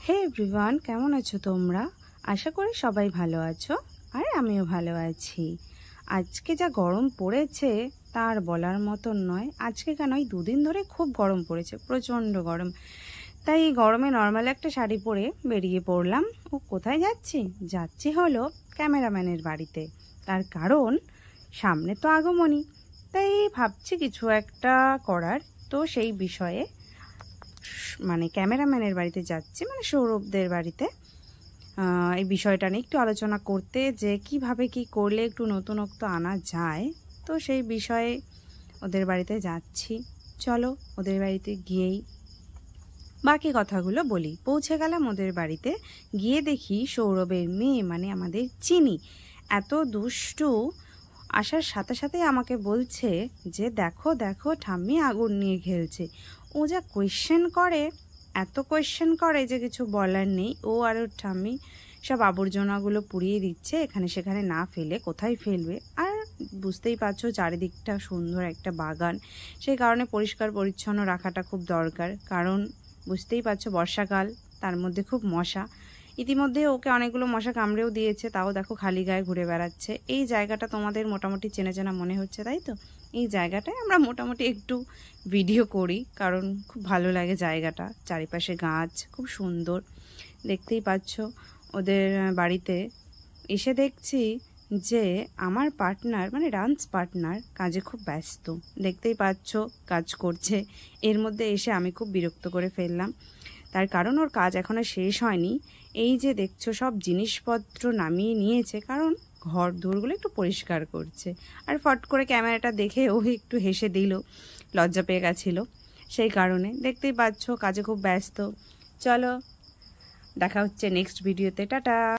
হে everyone, কেমন আছো তোমরা? আশা করি সবাই ভালো আছো, আর আমিও ভালো আছি। আজকে যা গরম পড়েছে তার বলার মতন নয়। আজকে কেন, এই দুদিন ধরে খুব গরম পড়েছে, প্রচণ্ড গরম। তাই এই গরমে নর্মাল একটা শাড়ি পরে বেরিয়ে পড়লাম। ও কোথায় যাচ্ছি হলো ক্যামেরাম্যানের বাড়িতে। তার কারণ সামনে তো আগমনী, তাই ভাবছি কিছু একটা করার। তো সেই বিষয়ে মানে ক্যামেরাম্যানের বাড়িতে যাচ্ছি, মানে সৌরভদের বাড়িতে। এই বিষয়টা নিয়ে একটু আলোচনা করতে, যে কিভাবে কি করলে একটু নতুনত্ব আনা যায়। তো সেই বিষয়ে ওদের বাড়িতে যাচ্ছি। চলো ওদের বাড়িতে গিয়েই বাকি কথাগুলো বলি। পৌঁছে গেলাম ওদের বাড়িতে। গিয়ে দেখি সৌরভের মেয়ে, মানে আমাদের চিনি, এত দুষ্টু। আসার সাথে সাথে আমাকে বলছে যে দেখো দেখো ঠাম্মি আগুন নিয়ে খেলছে। ও যা কোয়েশ্চেন করে, এত কোয়েশ্চেন করে যে কিছু বলার নেই। ও আর ওর ঠাম্মি সব আবর্জনাগুলো পুড়িয়ে দিচ্ছে, এখানে সেখানে না ফেলে। কোথায় ফেলবে? আর বুঝতেই পারছো চারিদিকটা সুন্দর একটা বাগান, সেই কারণে পরিষ্কার পরিচ্ছন্ন রাখাটা খুব দরকার। কারণ বুঝতেই পারছো বর্ষাকাল, তার মধ্যে খুব মশা। ইতিমধ্যে ওকে অনেকগুলো মশা কামড়েও দিয়েছে, তাও দেখো খালি গায়ে ঘুরে বেড়াচ্ছে। এই জায়গাটা তোমাদের মোটামুটি চেনা চেনা মনে হচ্ছে, তাই তো? এই জায়গাটায় আমরা মোটামুটি একটু ভিডিও করি, কারণ খুব ভালো লাগে জায়গাটা। চারিপাশে গাছ, খুব সুন্দর। দেখতেই পাচ্ছ ওদের বাড়িতে এসে দেখছি যে আমার পার্টনার, মানে ডান্স পার্টনার, কাজে খুব ব্যস্ত। দেখতেই পাচ্ছ কাজ করছে। এর মধ্যে এসে আমি খুব বিরক্ত করে ফেললাম। তার কারণ ওর কাজ এখনো শেষ হয়নি। এই যে দেখছো সব জিনিসপত্র নামিয়ে নিয়েছে, কারণ ঘর দোরগুলো একটু পরিষ্কার করছে। আর ফট করে ক্যামেরাটা দেখে ও একটু হেসে দিল, লজ্জা পেয়ে গেছিলো। সেই কারণে দেখতেই পাচ্ছ কাজে খুব ব্যস্ত। চলো দেখা হচ্ছে নেক্সট ভিডিওতে। টাটা।